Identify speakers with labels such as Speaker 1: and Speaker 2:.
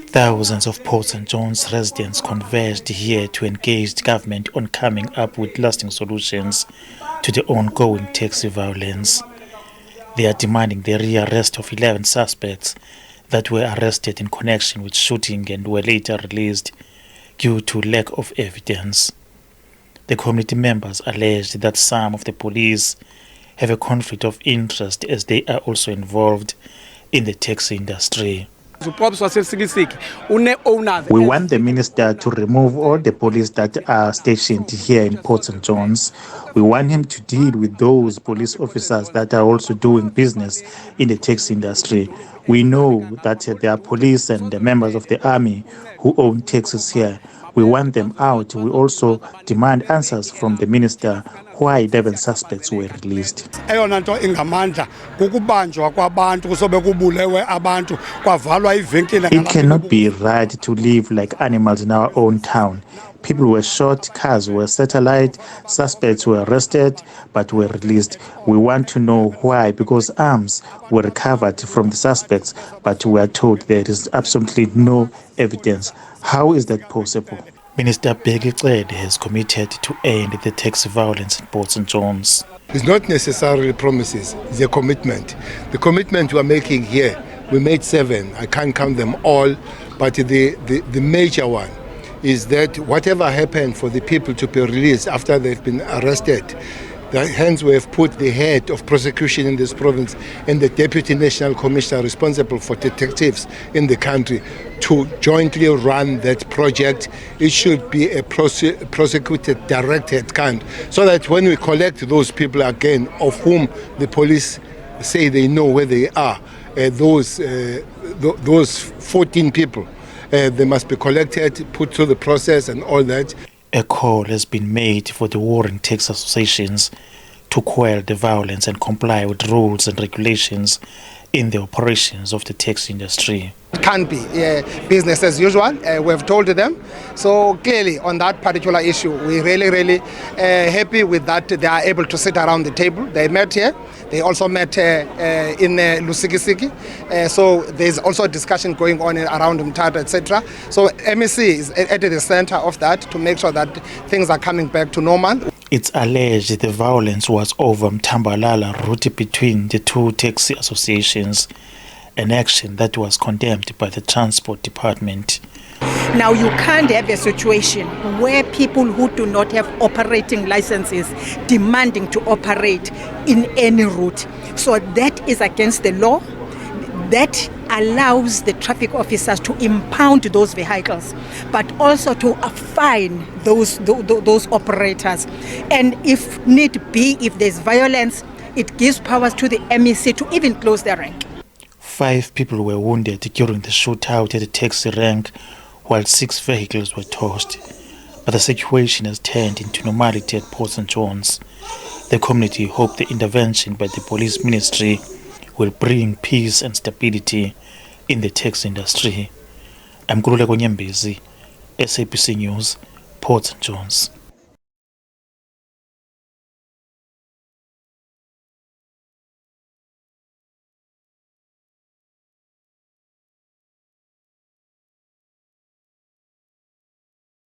Speaker 1: Thousands of Port St. John's residents converged here to engage the government on coming up with lasting solutions to the ongoing taxi violence. They are demanding the rearrest of 11 suspects that were arrested in connection with shooting and were later released due to lack of evidence. The community members alleged that some of the police have a conflict of interest as they are also involved in the taxi industry.
Speaker 2: We want
Speaker 1: the minister to remove all the police that are stationed here in Port St. John's. We want him to deal with those police officers that are also doing business in the taxi industry. We know that there are police and the members of the army who own taxis here. We want them out. We also demand answers from the minister why 11 suspects were released.
Speaker 2: It
Speaker 1: cannot be right to live like animals in our own town. People were shot, cars were set alight, suspects were arrested but were released. We want to know why, because arms were recovered from the suspects, but we are told there is absolutely no evidence. How is that possible? Minister Bheki Cele has committed to end the taxi violence in Port St. John's.
Speaker 3: It's not necessarily promises, it's a commitment. The commitment we are making here, we made 7. I can't count them all, but the major one is that whatever happened for the people to be released after they've been arrested, hence we have put the head of prosecution in this province and the Deputy National Commissioner responsible for detectives in the country to jointly run that project. It should be a prosecuted directed kind, so that when we collect those people again, of whom the police say they know where they are, those 14 people, they must be collected, put through the process and all that.
Speaker 1: A call has been made for the warring taxi associations to quell the violence and comply with rules and regulations in the operations of the taxi industry.
Speaker 4: It can't be business as usual. We've told them. So clearly on that particular issue, we're really happy with that. They are able to sit around the table. They met here. They also met in Lusikisiki. So there's also a discussion going on around Mthatha, etc. So MEC is at the center of that to make sure that things are coming back to normal.
Speaker 1: It's alleged the violence was over Mthambalala route between the two taxi associations, an action that was condemned by the Transport Department.
Speaker 5: Now you can't have a situation where people who do not have operating licenses demanding to operate in any route. So that is against the law. That allows the traffic officers to impound those vehicles, but also to fine those operators. And if need be, if there's violence, it gives powers to the MEC to even close their rank.
Speaker 1: 5 people were wounded during the shootout at the taxi rank, while 6 vehicles were tossed. But the situation has turned into normality at Port St. John's. The community hope the intervention by the police ministry will bring peace and stability in the taxi industry. I'm Kululeko Nyembezi, SABC News, Port St. John's.